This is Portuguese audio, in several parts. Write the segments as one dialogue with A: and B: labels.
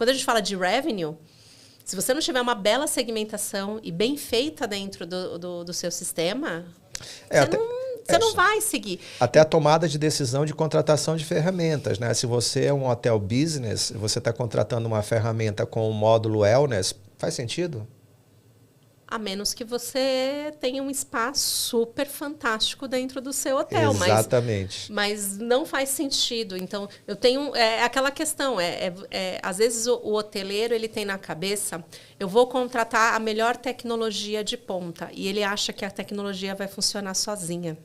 A: Quando a gente fala de revenue, se você não tiver uma bela segmentação e bem feita dentro do seu sistema, você não vai seguir.
B: Até a tomada de decisão de contratação de ferramentas, né? Se você é um hotel business, você está contratando uma ferramenta com o módulo wellness, faz sentido?
A: A menos que você tenha um espaço super fantástico dentro do seu hotel.
B: Exatamente.
A: Mas não faz sentido. Então, eu tenho... É aquela questão. Às vezes, o hoteleiro ele tem na cabeça, eu vou contratar a melhor tecnologia de ponta. E ele acha que a tecnologia vai funcionar sozinha.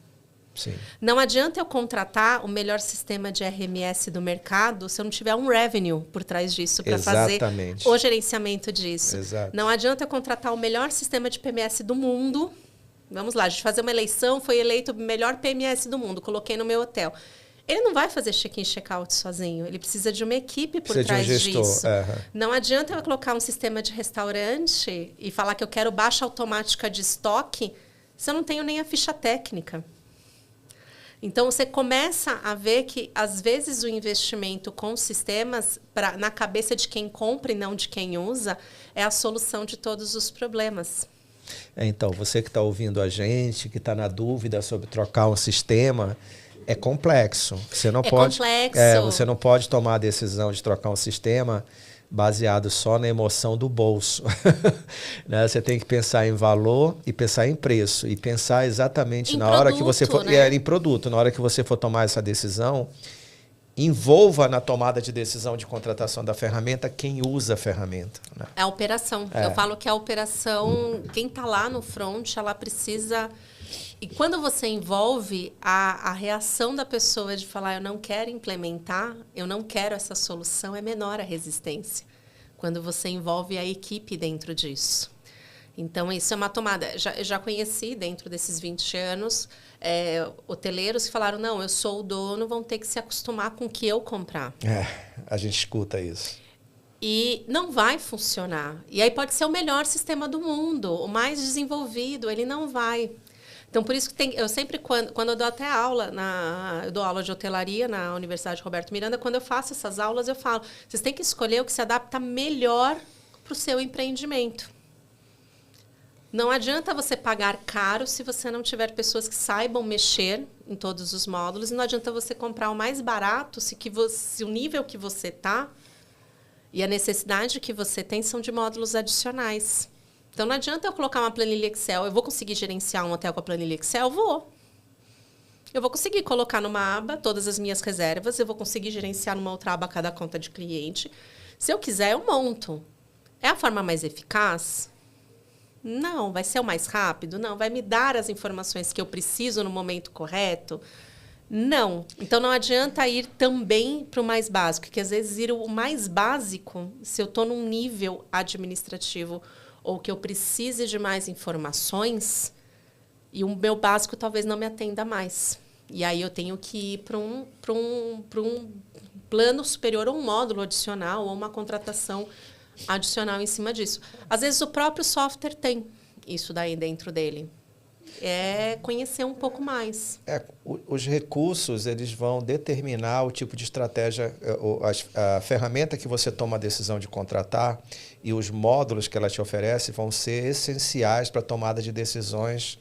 B: Sim.
A: Não adianta eu contratar o melhor sistema de RMS do mercado se eu não tiver um revenue por trás disso para fazer o gerenciamento disso.
B: Exato.
A: Não adianta eu contratar o melhor sistema de PMS do mundo. Vamos lá, a gente fazer uma eleição, foi eleito o melhor PMS do mundo, coloquei no meu hotel. Ele não vai fazer check-in e check-out sozinho. Ele precisa de uma equipe por trás disso. Não adianta eu colocar um sistema de restaurante e falar que eu quero baixa automática de estoque se eu não tenho nem a ficha técnica. Então, você começa a ver que, às vezes, o investimento com sistemas, na cabeça de quem compra e não de quem usa, é a solução de todos os problemas.
B: Então, você que está ouvindo a gente, que está na dúvida sobre trocar um sistema, é complexo. Você não você não pode tomar a decisão de trocar um sistema baseado só na emoção do bolso. Né? Você tem que pensar em valor e pensar em preço. E pensar exatamente na hora que você for...
A: Né?
B: Em produto. Na hora que você for tomar essa decisão, envolva na tomada de decisão de contratação da ferramenta quem usa a ferramenta. Né?
A: É a operação. Eu falo que a operação, quem está lá no front, ela precisa... E quando você envolve a reação da pessoa de falar eu não quero implementar, eu não quero essa solução, é menor a resistência. Quando você envolve a equipe dentro disso. Então, isso é uma tomada. Já conheci, dentro desses 20 anos, hoteleiros que falaram, não, eu sou o dono, vão ter que se acostumar com o que eu comprar.
B: A gente escuta isso.
A: E não vai funcionar. E aí pode ser o melhor sistema do mundo, o mais desenvolvido, ele não vai. Então, por isso que eu sempre, quando eu dou até aula, eu dou aula de hotelaria na Universidade Roberto Miranda, quando eu faço essas aulas, eu falo, vocês têm que escolher o que se adapta melhor para o seu empreendimento. Não adianta você pagar caro se você não tiver pessoas que saibam mexer em todos os módulos, e não adianta você comprar o mais barato se o nível que você está e a necessidade que você tem são de módulos adicionais. Então, não adianta eu colocar uma planilha Excel. Eu vou conseguir gerenciar um hotel com a planilha Excel? Vou. Eu vou conseguir colocar numa aba todas as minhas reservas. Eu vou conseguir gerenciar numa outra aba cada conta de cliente. Se eu quiser, eu monto. É a forma mais eficaz? Não. Vai ser o mais rápido? Não. Vai me dar as informações que eu preciso no momento correto? Não. Então, não adianta ir também para o mais básico. Porque, às vezes, ir o mais básico, se eu estou num nível administrativo ou que eu precise de mais informações, e o meu básico talvez não me atenda mais. E aí eu tenho que ir para um plano superior, ou um módulo adicional, ou uma contratação adicional em cima disso. Às vezes o próprio software tem isso daí dentro dele. É conhecer um pouco mais.
B: Os recursos, eles vão determinar o tipo de estratégia, a ferramenta que você toma a decisão de contratar e os módulos que ela te oferece vão ser essenciais para a tomada de decisões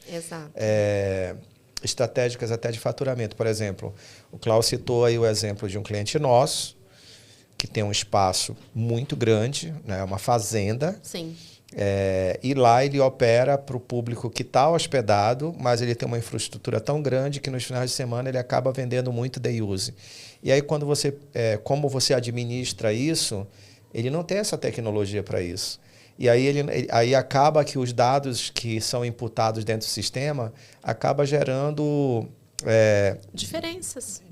B: estratégicas até de faturamento. Por exemplo, o Klaus citou aí o exemplo de um cliente nosso que tem um espaço muito grande, né, uma fazenda.
A: Sim.
B: E lá ele opera para o público que está hospedado, mas ele tem uma infraestrutura tão grande que nos finais de semana ele acaba vendendo muito day use. E aí, quando como você administra isso, ele não tem essa tecnologia para isso. E aí acaba que os dados que são imputados dentro do sistema acaba gerando
A: diferenças,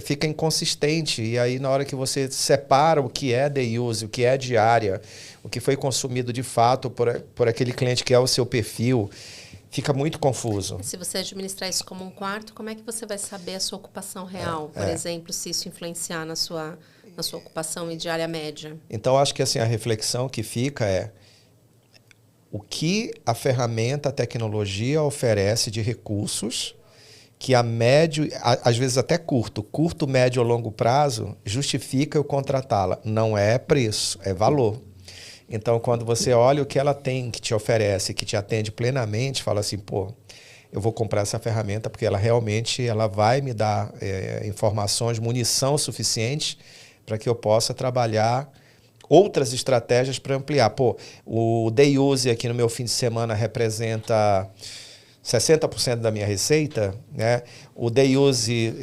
B: fica inconsistente. E aí, na hora que você separa o que é day use, o que é diária, o que foi consumido de fato por aquele cliente que é o seu perfil, fica muito confuso.
A: Se você administrar isso como um quarto, como é que você vai saber a sua ocupação real? Por exemplo, se isso influenciar na sua ocupação e diária média?
B: Então, acho que assim, a reflexão que fica é o que a ferramenta, a tecnologia oferece de recursos que a médio, às vezes até curto, médio ou longo prazo, justifica eu contratá-la. Não é preço, é valor. Então, quando você olha o que ela tem, que te oferece, que te atende plenamente, fala assim, pô, eu vou comprar essa ferramenta porque ela realmente vai me dar informações, munição suficiente para que eu possa trabalhar outras estratégias para ampliar. Pô, o Day Use aqui no meu fim de semana representa 60% da minha receita, né? O Day Use,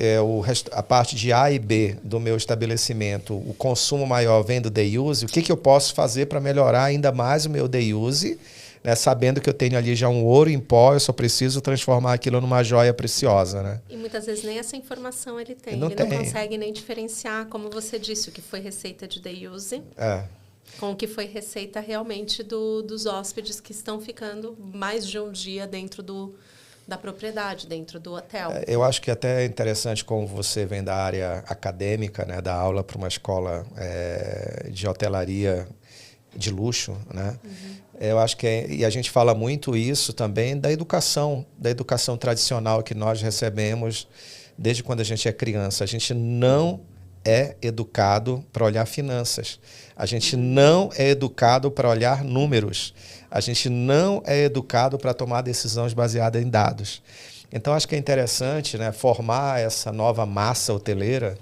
B: a parte de A e B do meu estabelecimento, o consumo maior vem do Day Use. O que eu posso fazer para melhorar ainda mais o meu Day Use, né? Sabendo que eu tenho ali já um ouro em pó, eu só preciso transformar aquilo numa joia preciosa, né?
A: E muitas vezes nem essa informação ele tem.
B: Não
A: ele
B: tem.
A: Não consegue nem diferenciar, como você disse, o que foi receita de Day Use. Com o que foi receita realmente dos hóspedes que estão ficando mais de um dia dentro da propriedade, dentro do hotel.
B: Eu acho que até é interessante como você vem da área acadêmica, né, dar aula para uma escola de hotelaria de luxo, né? Eu acho que e a gente fala muito isso também da educação tradicional que nós recebemos desde quando a gente é criança. A gente não é educado para olhar finanças. A gente não é educado para olhar números. A gente não é educado para tomar decisões baseadas em dados. Então, acho que é interessante, né, formar essa nova massa hoteleira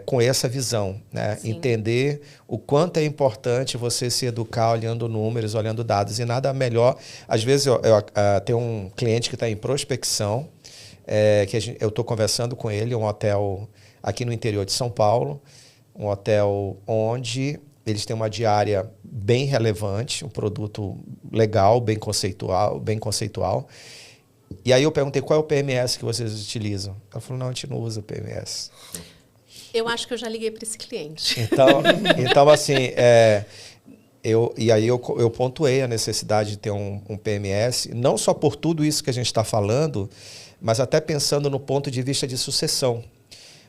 B: com essa visão, né? Entender o quanto é importante você se educar olhando números, olhando dados. E nada melhor... Às vezes, eu tenho um cliente que está em prospecção, que eu estou conversando com ele, um hotel aqui no interior de São Paulo, um hotel onde eles têm uma diária bem relevante, um produto legal, bem conceitual. E aí eu perguntei, qual é o PMS que vocês utilizam? Ela falou, não, a gente não usa o PMS.
A: Eu acho que eu já liguei para esse cliente.
B: Então assim, eu pontuei a necessidade de ter um PMS, não só por tudo isso que a gente está falando, mas até pensando no ponto de vista de sucessão.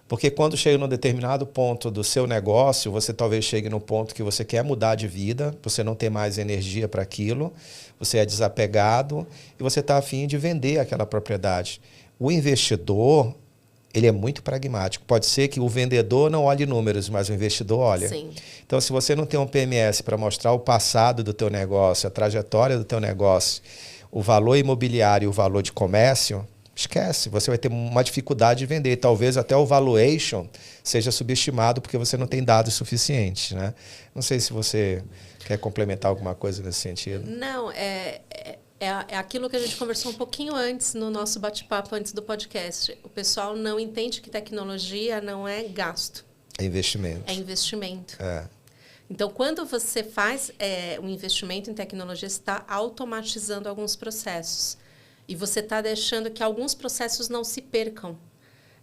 B: Porque quando chega num determinado ponto do seu negócio, você talvez chegue no ponto que você quer mudar de vida, você não tem mais energia para aquilo, você é desapegado e você está a fim de vender aquela propriedade. O investidor, ele é muito pragmático. Pode ser que o vendedor não olhe números, mas o investidor olha.
A: Sim.
B: Então, se você não tem um PMS para mostrar o passado do teu negócio, a trajetória do teu negócio, o valor imobiliário e o valor de comércio, esquece, você vai ter uma dificuldade de vender. Talvez até o valuation seja subestimado porque você não tem dados suficientes, né? Não sei se você quer complementar alguma coisa nesse sentido.
A: Não, é aquilo que a gente conversou um pouquinho antes no nosso bate-papo, antes do podcast. O pessoal não entende que tecnologia não é gasto.
B: É investimento.
A: É investimento. Então, quando você faz um investimento em tecnologia, você está automatizando alguns processos. E você está deixando que alguns processos não se percam.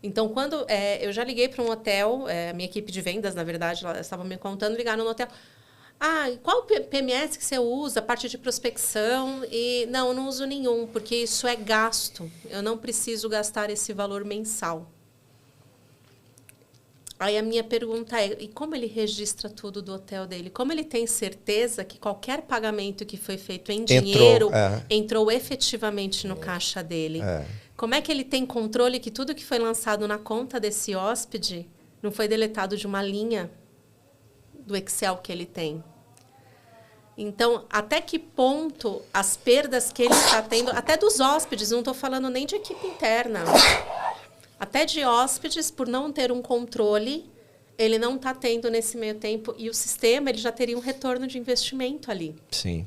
A: Então, quando eu já liguei para um hotel, a minha equipe de vendas, na verdade, elas estavam me contando, ligaram no hotel. Ah, qual PMS que você usa? Parte de prospecção? E não, eu não uso nenhum, porque isso é gasto. Eu não preciso gastar esse valor mensal. Aí a minha pergunta e como ele registra tudo do hotel dele? Como ele tem certeza que qualquer pagamento que foi feito em dinheiro entrou efetivamente no caixa dele? Como é que ele tem controle que tudo que foi lançado na conta desse hóspede não foi deletado de uma linha do Excel que ele tem? Então, até que ponto as perdas que ele está tendo, até dos hóspedes, não estou falando nem de equipe interna, até de hóspedes, por não ter um controle, ele não está tendo nesse meio tempo. E o sistema ele já teria um retorno de investimento ali.
B: Sim.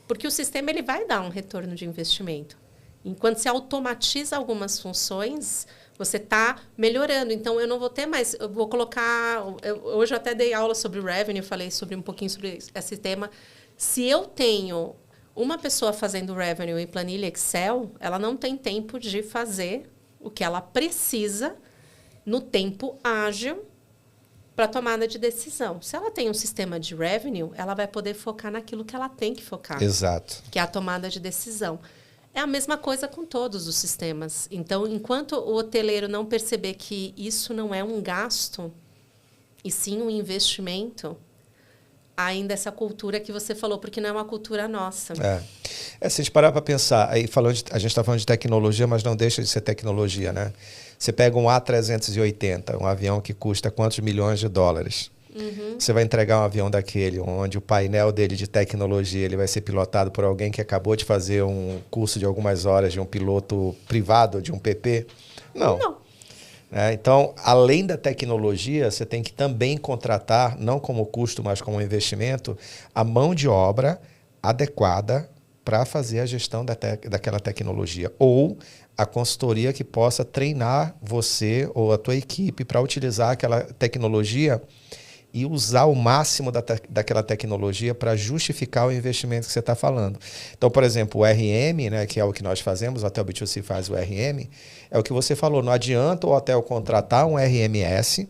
A: Porque o sistema ele vai dar um retorno de investimento. Enquanto se automatiza algumas funções, você está melhorando. Então, eu não vou ter mais... Eu vou colocar... Hoje eu até dei aula sobre revenue, falei um pouquinho sobre esse tema. Se eu tenho uma pessoa fazendo revenue em planilha Excel, ela não tem tempo de fazer o que ela precisa no tempo ágil para tomada de decisão. Se ela tem um sistema de revenue, ela vai poder focar naquilo que ela tem que focar.
B: Exato.
A: Que é a tomada de decisão. É a mesma coisa com todos os sistemas. Então, enquanto o hoteleiro não perceber que isso não é um gasto, e sim um investimento, ainda essa cultura que você falou, porque não é uma cultura nossa.
B: Se a gente parar para pensar, aí a gente está falando de tecnologia, mas não deixa de ser tecnologia, né? Você pega um A380, um avião que custa quantos milhões de dólares? Você vai entregar um avião daquele, onde o painel dele de tecnologia ele vai ser pilotado por alguém que acabou de fazer um curso de algumas horas de um piloto privado, de um PP? Não. Então, além da tecnologia, você tem que também contratar, não como custo, mas como investimento, a mão de obra adequada para fazer a gestão daquela tecnologia. Ou a consultoria que possa treinar você ou a tua equipe para utilizar aquela tecnologia e usar o máximo daquela tecnologia para justificar o investimento que você está falando. Então, por exemplo, o RM, né, que é o que nós fazemos, o Hotel B2C faz o RM, é o que você falou, não adianta o hotel contratar um RMS,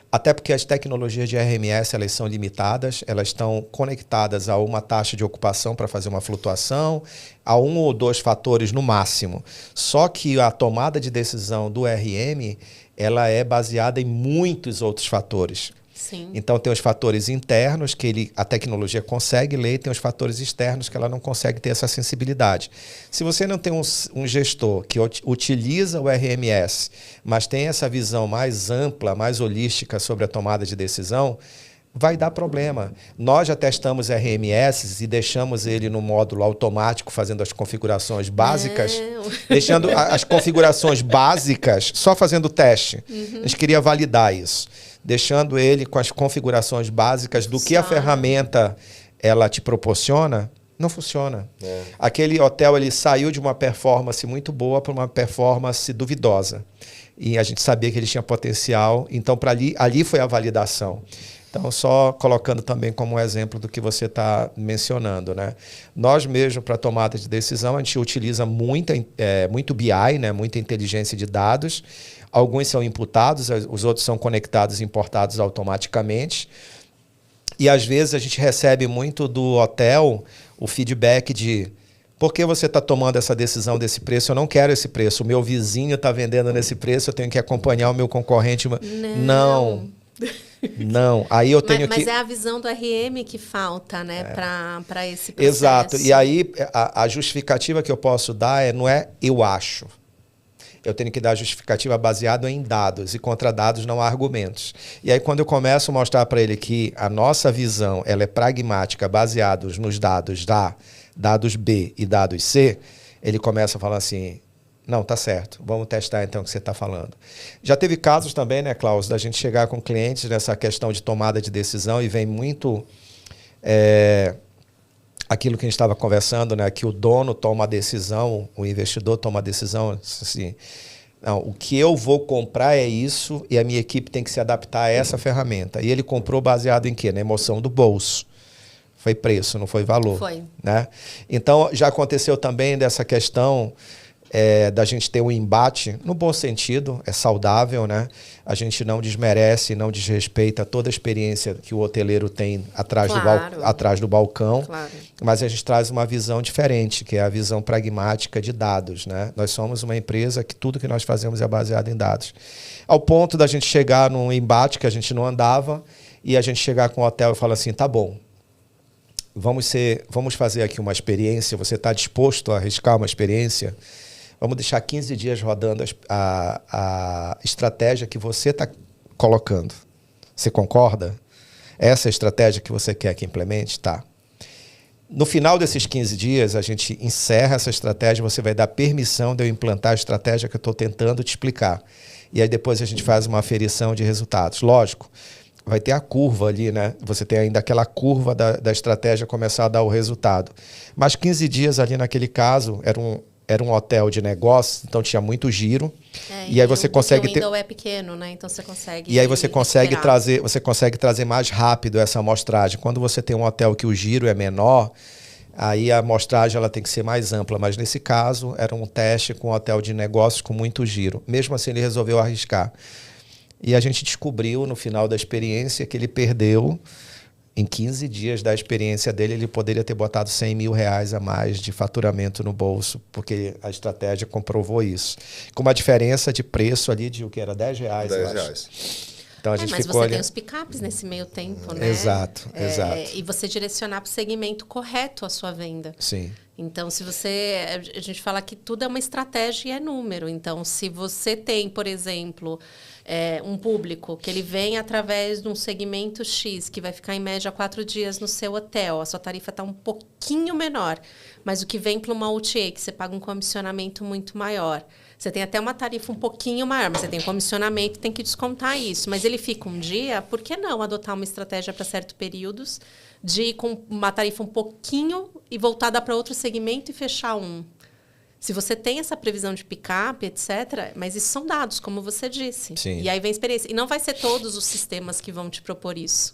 B: até porque as tecnologias de RMS elas são limitadas, elas estão conectadas a uma taxa de ocupação para fazer uma flutuação, a 1 ou 2 fatores no máximo. Só que a tomada de decisão do RM ela é baseada em muitos outros fatores.
A: Sim.
B: Então, tem os fatores internos que a tecnologia consegue ler, e tem os fatores externos que ela não consegue ter essa sensibilidade. Se você não tem um gestor que utiliza o RMS, mas tem essa visão mais ampla, mais holística sobre a tomada de decisão, vai dar problema. Nós já testamos RMS e deixamos ele no módulo automático, fazendo as configurações básicas, deixando as configurações básicas, só fazendo o teste. A gente queria validar isso. Deixando ele com as configurações básicas do que a ferramenta ela te proporciona, não funciona. Aquele hotel ele saiu de uma performance muito boa para uma performance duvidosa. E a gente sabia que ele tinha potencial, então ali foi a validação. Então, só colocando também como um exemplo do que você está mencionando, né? Nós mesmo, para tomada de decisão, a gente utiliza muito BI, né? Muita inteligência de dados. Alguns são imputados, os outros são conectados e importados automaticamente. E, às vezes, a gente recebe muito do hotel o feedback de por que você está tomando essa decisão desse preço? Eu não quero esse preço. O meu vizinho está vendendo nesse preço, eu tenho que acompanhar o meu concorrente. Não, aí eu tenho
A: mas é a visão do RM que falta, né, para esse processo.
B: Exato, e aí a justificativa que eu posso dar não é eu acho. Eu tenho que dar justificativa baseada em dados, e contra dados não há argumentos. E aí quando eu começo a mostrar para ele que a nossa visão ela é pragmática, baseados nos dados A, dados B e dados C, ele começa a falar assim... Não, tá certo. Vamos testar então o que você está falando. Já teve casos também, né, Klaus, da gente chegar com clientes nessa questão de tomada de decisão e vem muito aquilo que a gente estava conversando, né, que o dono toma a decisão, o investidor toma a decisão, assim, não, o que eu vou comprar é isso e a minha equipe tem que se adaptar a essa ferramenta. E ele comprou baseado em quê? Na emoção do bolso. Foi preço, não foi valor.
A: Foi.
B: Né? Então, já aconteceu também dessa questão... da gente ter um embate, no bom sentido, é saudável, né? A gente não desmerece, não desrespeita toda a experiência que o hoteleiro tem atrás do balcão, mas a gente traz uma visão diferente, que é a visão pragmática de dados, né? Nós somos uma empresa que tudo que nós fazemos é baseado em dados. Ao ponto da gente chegar num embate que a gente não andava e a gente chegar com o hotel e falar assim, tá bom, vamos fazer aqui uma experiência, você está disposto a arriscar uma experiência? Vamos deixar 15 dias rodando a estratégia que você está colocando. Você concorda? Essa é a estratégia que você quer que implemente? Tá. No final desses 15 dias, a gente encerra essa estratégia, você vai dar permissão de eu implantar a estratégia que eu estou tentando te explicar. E aí depois a gente faz uma aferição de resultados. Lógico, vai ter a curva ali, né? Você tem ainda aquela curva da estratégia começar a dar o resultado. Mas 15 dias ali naquele caso, era um hotel de negócio, então tinha muito giro. E aí você consegue ter...
A: O window é pequeno, né? Então você consegue...
B: E aí você consegue trazer mais rápido essa amostragem. Quando você tem um hotel que o giro é menor, aí a amostragem ela tem que ser mais ampla. Mas nesse caso, era um teste com um hotel de negócios com muito giro. Mesmo assim, ele resolveu arriscar. E a gente descobriu no final da experiência que ele perdeu... Em 15 dias da experiência dele, ele poderia ter botado R$100 mil a mais de faturamento no bolso, porque a estratégia comprovou isso. Com uma diferença de preço ali de o que era R$10.
C: R$10.
B: Então a gente
A: mas
B: ficou
A: você
B: ali...
A: tem os picapes nesse meio tempo, né?
B: Exato, exato.
A: E você direcionar para o segmento correto a sua venda.
B: Sim.
A: Então, se você... A gente fala que tudo é uma estratégia e é número. Então, se você tem, por exemplo, um público que ele vem através de um segmento X, que vai ficar em média 4 dias no seu hotel, a sua tarifa está um pouquinho menor, mas o que vem para uma OTA, que você paga um comissionamento muito maior. Você tem até uma tarifa um pouquinho maior, mas você tem um comissionamento, tem que descontar isso. Mas ele fica um dia, por que não adotar uma estratégia para certos períodos de ir com uma tarifa um pouquinho e voltada para outro segmento e fechar um? Se você tem essa previsão de pick-up, etc., mas isso são dados, como você disse.
B: Sim.
A: E aí vem a experiência. E não vai ser todos os sistemas que vão te propor isso.